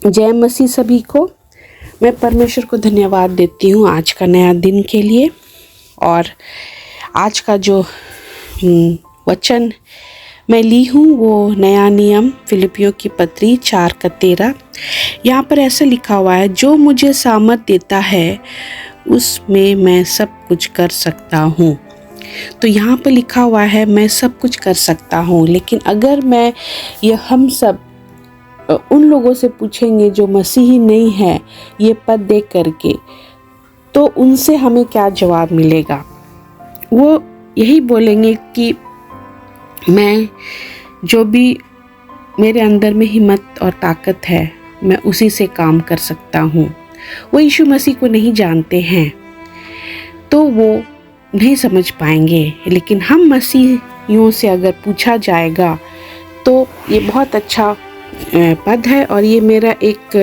जय मसीह सभी को। मैं परमेश्वर को धन्यवाद देती हूँ आज का नया दिन के लिए। और आज का जो वचन मैं ली हूँ वो नया नियम फिलिपियों की पत्री 4:13। यहाँ पर ऐसा लिखा हुआ है, जो मुझे सामर्थ देता है उसमें मैं सब कुछ कर सकता हूँ। तो यहाँ पर लिखा हुआ है मैं सब कुछ कर सकता हूँ, लेकिन अगर मैं हम सब उन लोगों से पूछेंगे जो मसीही नहीं है ये पद दे करके, तो उनसे हमें क्या जवाब मिलेगा? वो यही बोलेंगे कि मैं जो भी मेरे अंदर में हिम्मत और ताकत है मैं उसी से काम कर सकता हूँ। वो यीशु मसीह को नहीं जानते हैं तो वो नहीं समझ पाएंगे, लेकिन हम मसीहियों से अगर पूछा जाएगा तो ये बहुत अच्छा पद है। और ये मेरा एक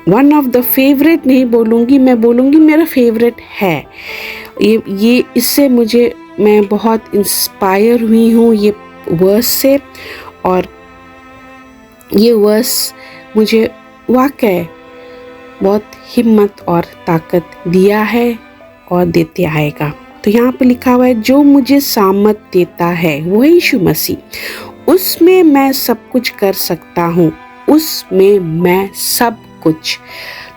वन ऑफ द फेवरेट नहीं बोलूँगी, मैं बोलूँगी मेरा फेवरेट है। ये इससे मैं बहुत इंस्पायर हुई हूँ ये वर्स से, और ये वर्स मुझे वाकई बहुत हिम्मत और ताकत दिया है और देते आएगा। तो यहाँ पे लिखा हुआ है, जो मुझे सामर्थ देता है वो है यीशु मसीह, उसमें मैं सब कुछ कर सकता हूँ, उसमें मैं सब कुछ।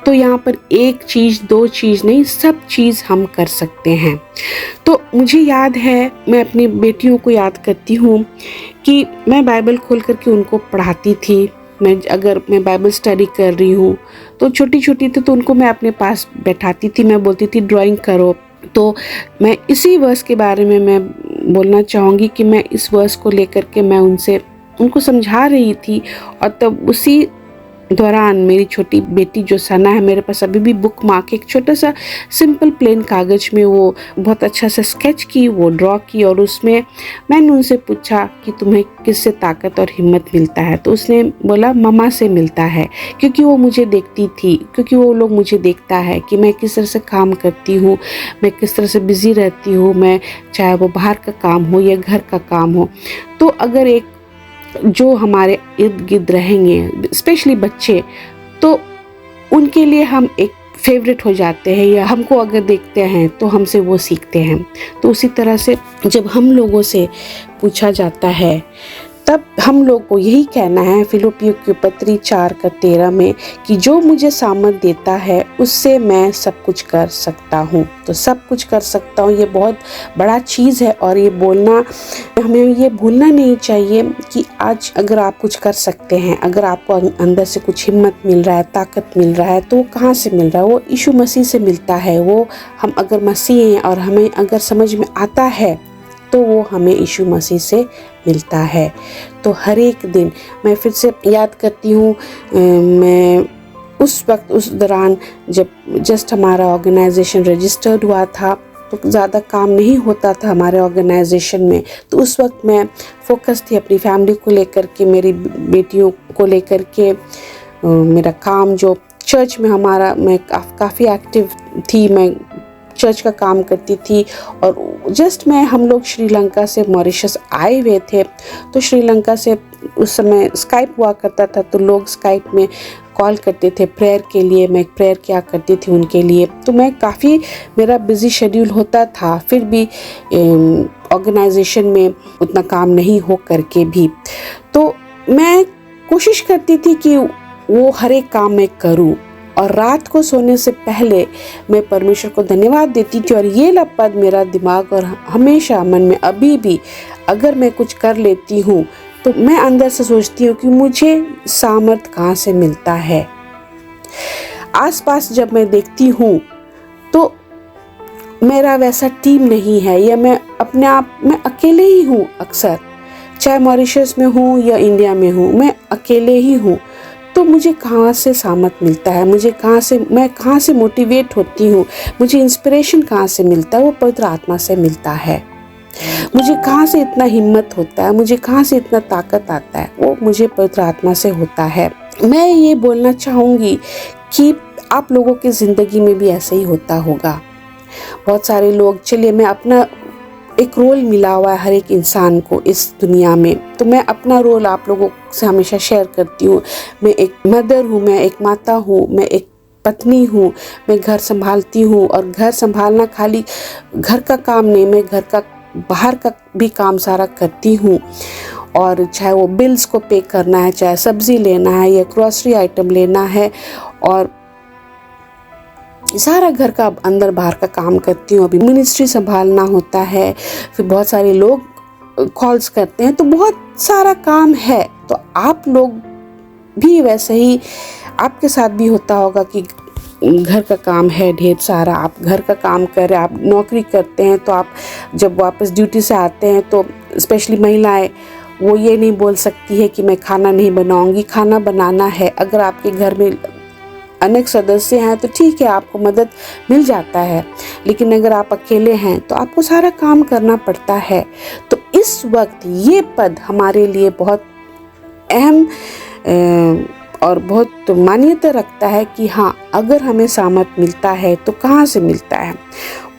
तो यहाँ पर एक चीज़ दो चीज़ नहीं, सब चीज़ हम कर सकते हैं। तो मुझे याद है, मैं अपनी बेटियों को याद करती हूँ कि मैं बाइबल खोल करके उनको पढ़ाती थी। अगर मैं बाइबल स्टडी कर रही हूँ तो छोटी छोटी थी तो उनको मैं अपने पास बैठाती थी, मैं बोलती थी ड्राइंग करो। तो मैं इसी वर्स के बारे में मैं बोलना चाहूँगी कि मैं इस वर्स को लेकर के मैं उनको समझा रही थी। और तब उसी दौरान मेरी छोटी बेटी जो सना है, मेरे पास अभी भी बुक मार्क एक छोटा सा सिंपल प्लेन कागज़ में वो बहुत अच्छा सा स्केच की, वो ड्रॉ की, और उसमें मैंने उनसे पूछा कि तुम्हें किससे ताकत और हिम्मत मिलता है? तो उसने बोला मम्मा से मिलता है, क्योंकि वो मुझे देखती थी, क्योंकि वो लोग मुझे देखता है कि मैं किस तरह से काम करती हूँ, मैं किस तरह से बिज़ी रहती हूँ, मैं चाहे वो बाहर का काम हो या घर का काम हो। तो अगर एक जो हमारे इर्द गिर्द रहेंगे स्पेशली बच्चे, तो उनके लिए हम एक फेवरेट हो जाते हैं, या हमको अगर देखते हैं तो हमसे वो सीखते हैं। तो उसी तरह से जब हम लोगों से पूछा जाता है तब हम लोग को यही कहना है फिलिपियों की पत्री 4:13 में कि जो मुझे सामर्थ देता है उससे मैं सब कुछ कर सकता हूँ। तो सब कुछ कर सकता हूँ ये बहुत बड़ा चीज़ है, और ये बोलना हमें ये भूलना नहीं चाहिए कि आज अगर आप कुछ कर सकते हैं, अगर आपको अंदर से कुछ हिम्मत मिल रहा है, ताकत मिल रहा है, तो कहाँ से मिल रहा है? वो यीशु मसीह से मिलता है। वो हम अगर मसीह हैं और हमें अगर समझ में आता है तो वो हमें यीशु मसीह से मिलता है। तो हर एक दिन मैं फिर से याद करती हूँ, मैं उस वक्त उस दौरान जब जस्ट हमारा ऑर्गेनाइजेशन रजिस्टर्ड हुआ था तो ज़्यादा काम नहीं होता था हमारे ऑर्गेनाइजेशन में। तो उस वक्त मैं फोकस थी अपनी फैमिली को लेकर के, मेरी बेटियों को लेकर के, मेरा काम जो चर्च में हमारा, मैं काफ़ी एक्टिव थी, मैं चर्च का काम करती थी। और जस्ट हम लोग श्रीलंका से मॉरिशस आए हुए थे, तो श्रीलंका से उस समय स्काइप हुआ करता था, तो लोग स्काइप में कॉल करते थे प्रेयर के लिए, मैं प्रेयर किया करती थी उनके लिए। तो मैं काफ़ी, मेरा बिज़ी शेड्यूल होता था, फिर भी ऑर्गेनाइजेशन में उतना काम नहीं हो करके भी तो मैं कोशिश करती थी कि वो हर एक काम मैं करूं। और रात को सोने से पहले मैं परमेश्वर को धन्यवाद देती थी। और ये पद मेरा दिमाग और हमेशा मन में अभी भी, अगर मैं कुछ कर लेती हूँ तो मैं अंदर से सोचती हूँ कि मुझे सामर्थ कहाँ से मिलता है। आसपास जब मैं देखती हूँ तो मेरा वैसा टीम नहीं है, या मैं अपने आप में अकेले ही हूँ। अक्सर चाहे मॉरिशस में हूँ या इंडिया में हूँ, मैं अकेले ही हूँ। तो मुझे कहाँ से सामर्थ मिलता है, मैं कहाँ से मोटिवेट होती हूँ, मुझे इंस्पिरेशन कहाँ से मिलता है? वो पवित्र आत्मा से मिलता है। मुझे कहाँ से इतना हिम्मत होता है, मुझे कहाँ से इतना ताकत आता है? वो मुझे पवित्र आत्मा से होता है। मैं ये बोलना चाहूँगी कि आप लोगों की ज़िंदगी में भी ऐसा ही होता होगा। बहुत सारे लोग, चलिए मैं अपना एक रोल मिला हुआ है हर एक इंसान को इस दुनिया में। तो मैं अपना रोल आप लोगों से हमेशा शेयर करती हूँ। मैं एक मदर हूँ, मैं एक माता हूँ, मैं एक पत्नी हूँ, मैं घर संभालती हूँ। और घर संभालना खाली घर का काम नहीं, मैं घर का बाहर का भी काम सारा करती हूँ। और चाहे वो बिल्स को पे करना है, चाहे सब्ज़ी लेना है या ग्रोसरी आइटम लेना है, और सारा घर का अंदर बाहर का काम करती हूँ। अभी मिनिस्ट्री संभालना होता है, फिर बहुत सारे लोग कॉल्स करते हैं, तो बहुत सारा काम है। तो आप लोग भी वैसे ही आपके साथ भी होता होगा कि घर का काम है ढेर सारा, आप घर का काम कर रहे हैं, आप नौकरी करते हैं, तो आप जब वापस ड्यूटी से आते हैं तो स्पेशली महिलाएं वो ये नहीं बोल सकती है कि मैं खाना नहीं बनाऊंगी, खाना बनाना है। अगर आपके घर में अनेक सदस्य हैं तो ठीक है, आपको मदद मिल जाता है, लेकिन अगर आप अकेले हैं तो आपको सारा काम करना पड़ता है। तो इस वक्त ये पद हमारे लिए बहुत अहम और बहुत मान्यता रखता है कि हाँ, अगर हमें सामर्थ मिलता है तो कहाँ से मिलता है,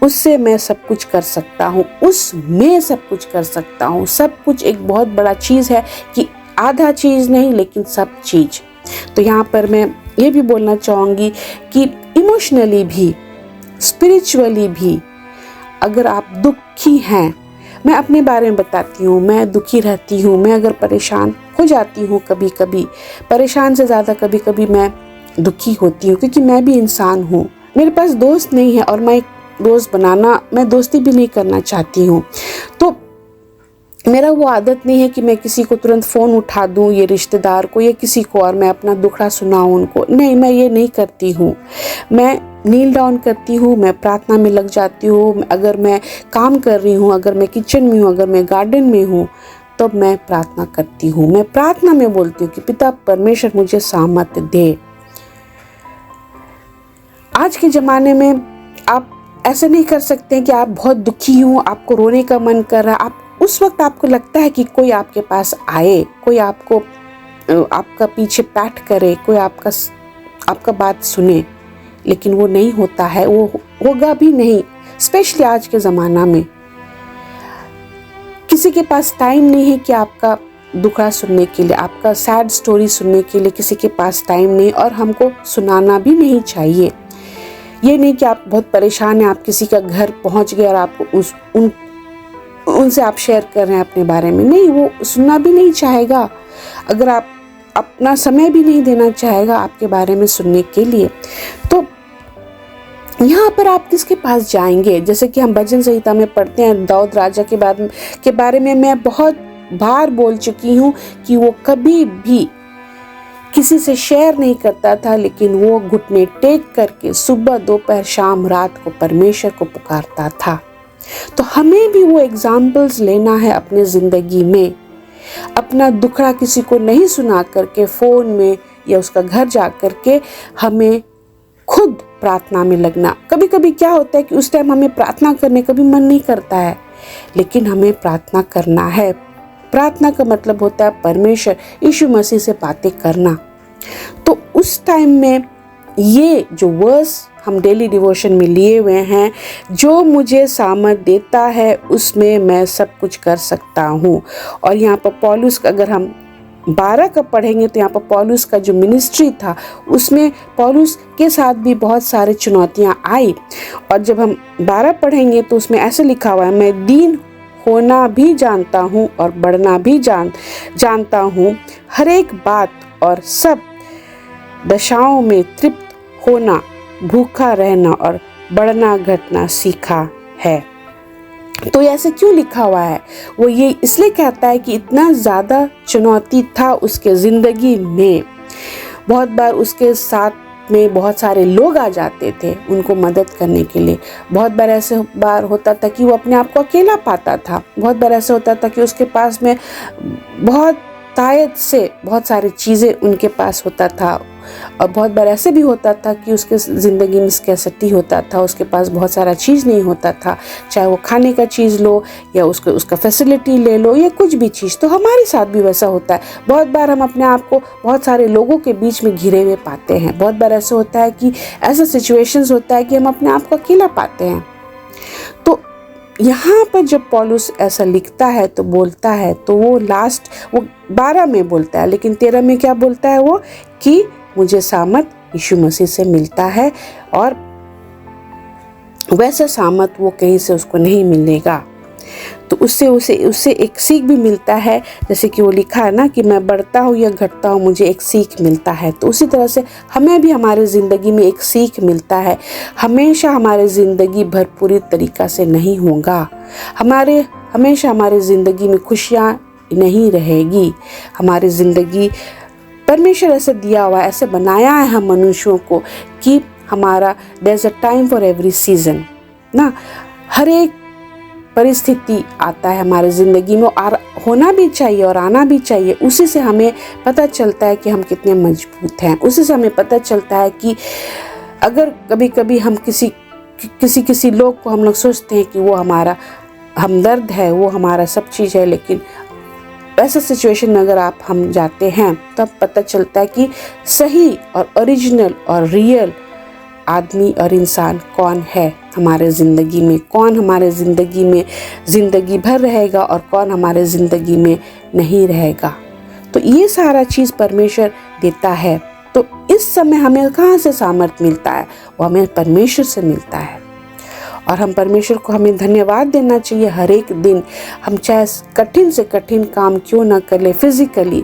उससे मैं सब कुछ कर सकता हूँ, उसमें सब कुछ कर सकता हूँ। सब कुछ एक बहुत बड़ा चीज़ है कि आधा चीज़ नहीं, लेकिन सब चीज़। तो यहाँ पर मैं ये भी बोलना चाहूँगी कि इमोशनली भी, स्पिरिचुअली भी अगर आप दुखी हैं, मैं अपने बारे में बताती हूँ, मैं दुखी रहती हूँ, मैं अगर परेशान हो जाती हूँ, कभी कभी परेशान से ज़्यादा कभी कभी मैं दुखी होती हूँ, क्योंकि मैं भी इंसान हूँ। मेरे पास दोस्त नहीं है और मैं दोस्त बनाना, मैं दोस्ती भी नहीं करना चाहती हूँ। तो मेरा वो आदत नहीं है कि मैं किसी को तुरंत फ़ोन उठा दूँ, ये रिश्तेदार को या किसी को, और मैं अपना दुखड़ा सुनाऊँ उनको। नहीं, मैं ये नहीं करती हूँ। मैं नील डाउन करती हूँ, मैं प्रार्थना में लग जाती हूँ। अगर मैं काम कर रही हूँ, अगर मैं किचन में हूँ, अगर मैं गार्डन में हूँ, तब मैं प्रार्थना करती हूँ। मैं प्रार्थना में बोलती हूँ कि पिता परमेश्वर मुझे सामर्थ दे। आज के ज़माने में आप ऐसे नहीं कर सकते कि आप बहुत दुखी हो, आपको रोने का मन कर रहा है, आप उस वक्त आपको लगता है कि कोई आपके पास आए, कोई आपको आपका पीछे पैठ करे, कोई आपका बात सुने, लेकिन वो नहीं होता है, वो होगा भी नहीं। स्पेशली आज के ज़माना में किसी के पास टाइम नहीं है कि आपका दुखड़ा सुनने के लिए, आपका सैड स्टोरी सुनने के लिए किसी के पास टाइम नहीं, और हमको सुनाना भी नहीं चाहिए। ये नहीं कि आप बहुत परेशान हैं, आप किसी का घर पहुंच गए और आपको उनसे आप शेयर कर रहे हैं अपने बारे में, नहीं, वो सुनना भी नहीं चाहेगा। अगर आप अपना समय भी नहीं देना चाहेगा आपके बारे में सुनने के लिए, तो यहाँ पर आप किसके पास जाएंगे? जैसे कि हम भजन संहिता में पढ़ते हैं, दाऊद राजा के बारे में मैं बहुत बार बोल चुकी हूँ कि वो कभी भी किसी से शेयर नहीं करता था, लेकिन वो घुटने टेक करके सुबह दोपहर शाम रात को परमेश्वर को पुकारता था। तो हमें भी वो एग्जाम्पल्स लेना है अपने ज़िंदगी में। अपना दुखड़ा किसी को नहीं सुना करके फ़ोन में या उसका घर जा करके हमें खुद प्रार्थना में लगना। कभी कभी क्या होता है कि उस टाइम हमें प्रार्थना करने का भी मन नहीं करता है, लेकिन हमें प्रार्थना करना है। प्रार्थना का मतलब होता है परमेश्वर यीशु मसीह से बातें करना। तो उस टाइम में ये जो वर्स हम डेली डिवोशन में लिए हुए हैं, जो मुझे सामर्थ देता है उसमें मैं सब कुछ कर सकता हूँ। और यहाँ पर पौलुस, अगर हम 12 का पढ़ेंगे तो यहाँ पर पौलुस का जो मिनिस्ट्री था उसमें पौलुस के साथ भी बहुत सारी चुनौतियाँ आई। और जब हम 12 पढ़ेंगे तो उसमें ऐसे लिखा हुआ है, मैं दीन होना भी जानता हूँ और बढ़ना भी जानता हूँ, हर एक बात और सब दशाओं में तृप्त होना, भूखा रहना और बढ़ना घटना सीखा है। तो ऐसे क्यों लिखा हुआ है? वो ये इसलिए कहता है कि इतना ज़्यादा चुनौती था उसके ज़िंदगी में। बहुत बार उसके साथ में बहुत सारे लोग आ जाते थे उनको मदद करने के लिए। बहुत बार ऐसे बार होता था कि वो अपने आप को अकेला पाता था। बहुत बार ऐसा होता था कि उसके पास में बहुत तायत से बहुत सारी चीज़ें उनके पास होता था। और बहुत बार ऐसे भी होता था कि उसके ज़िंदगी में स्कैर्सिटी होता था, उसके पास बहुत सारा चीज़ नहीं होता था, चाहे वो खाने का चीज़ लो या उसका फैसिलिटी ले लो या कुछ भी चीज़। तो हमारे साथ भी वैसा होता है। बहुत बार हम अपने आप को बहुत सारे लोगों के बीच में घिरे हुए पाते हैं। बहुत बार ऐसा होता है कि ऐसा सिचुएशंस होता है कि हम अपने आप को अकेला पाते हैं। तो यहाँ पर जब पौलुस ऐसा लिखता है तो बोलता है, तो वो 12 में बोलता है, लेकिन 13 में क्या बोलता है वो, कि मुझे सामर्थ यीशु मसीह से मिलता है, और वैसा सामर्थ वो कहीं से उसको नहीं मिलेगा। तो उससे एक सीख भी मिलता है, जैसे कि वो लिखा है ना कि मैं बढ़ता हूँ या घटता हूँ, मुझे एक सीख मिलता है। तो उसी तरह से हमें भी हमारे ज़िंदगी में एक सीख मिलता है। हमेशा हमारे ज़िंदगी भरपूरी तरीक़ा से नहीं होगा, हमेशा हमारे ज़िंदगी में खुशियाँ नहीं रहेगी। हमारी ज़िंदगी परमेश्वर ऐसे दिया हुआ है, ऐसे बनाया है हम मनुष्यों को कि हमारा there is a time for every season ना। हर एक परिस्थिति आता है हमारे ज़िंदगी में, और होना भी चाहिए और आना भी चाहिए। उसी से हमें पता चलता है कि हम कितने मजबूत हैं। उसी से हमें पता चलता है कि अगर कभी कभी हम किसी लोग को हम लोग सोचते हैं कि वो हमारा हमदर्द है, वो हमारा सब चीज़ है, लेकिन ऐसा सिचुएशन में अगर हम जाते हैं तब पता चलता है कि सही और ओरिजिनल और रियल आदमी और इंसान कौन है हमारे ज़िंदगी में, कौन हमारे ज़िंदगी में ज़िंदगी भर रहेगा और कौन हमारे ज़िंदगी में नहीं रहेगा। तो ये सारा चीज़ परमेश्वर देता है। तो इस समय हमें कहाँ से सामर्थ मिलता है? वो हमें परमेश्वर से मिलता है, और हम परमेश्वर को हमें धन्यवाद देना चाहिए हर एक दिन। हम चाहे कठिन से कठिन काम क्यों ना कर ले, फिजिकली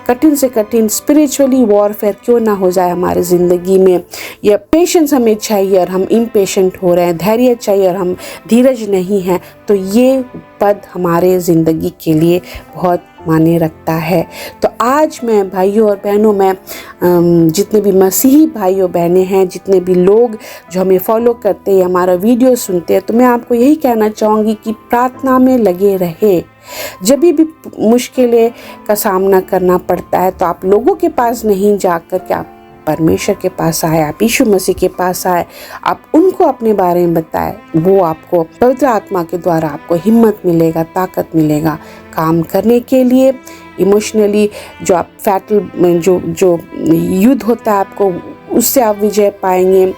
कठिन से कठिन स्पिरिचुअली वॉरफेयर क्यों ना हो जाए हमारे ज़िंदगी में, या पेशेंस हमें चाहिए और हम इम्पेशेंट हो रहे हैं, धैर्य चाहिए और हम धीरज नहीं हैं, तो ये पद हमारे ज़िंदगी के लिए बहुत मायने रखता है। तो आज मैं भाइयों और बहनों, मैं जितने भी मसीही भाइयों बहनें हैं, जितने भी लोग जो हमें फॉलो करते हैं, हमारा वीडियो सुनते हैं, तो मैं आपको यही कहना चाहूँगी कि प्रार्थना में लगे रहे। जब भी मुश्किलें का सामना करना पड़ता है तो आप लोगों के पास नहीं जाकर के आप परमेश्वर के पास आए, आप यीशु मसीह के पास आए, आप उनको अपने बारे में बताएं। वो आपको पवित्र आत्मा के द्वारा आपको हिम्मत मिलेगा, ताकत मिलेगा काम करने के लिए। इमोशनली जो आप जो युद्ध होता है आपको, उससे आप विजय पाएंगे।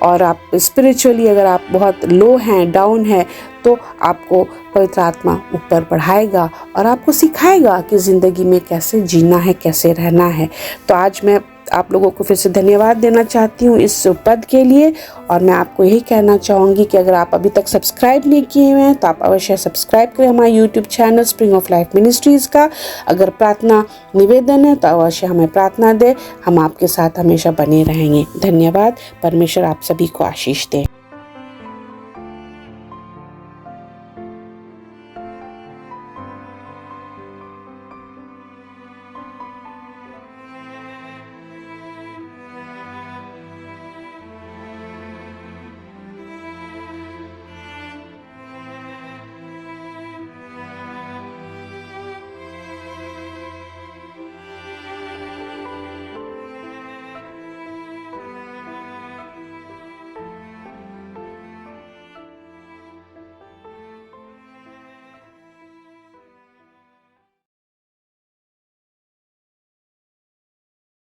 और आप स्पिरिचुअली अगर आप बहुत लो हैं, डाउन है, तो आपको पवित्र आत्मा ऊपर बढ़ाएगा और आपको सिखाएगा कि ज़िंदगी में कैसे जीना है, कैसे रहना है। तो आज मैं आप लोगों को फिर से धन्यवाद देना चाहती हूँ इस पद के लिए, और मैं आपको यही कहना चाहूँगी कि अगर आप अभी तक सब्सक्राइब नहीं किए हुए हैं तो आप अवश्य सब्सक्राइब करें हमारे YouTube channel spring of life ministries का। अगर प्रार्थना निवेदन है तो अवश्य हमें प्रार्थना दें, हम आपके साथ हमेशा बने रहेंगे। धन्यवाद। परमेश्वर आप सभी को आशीष दे।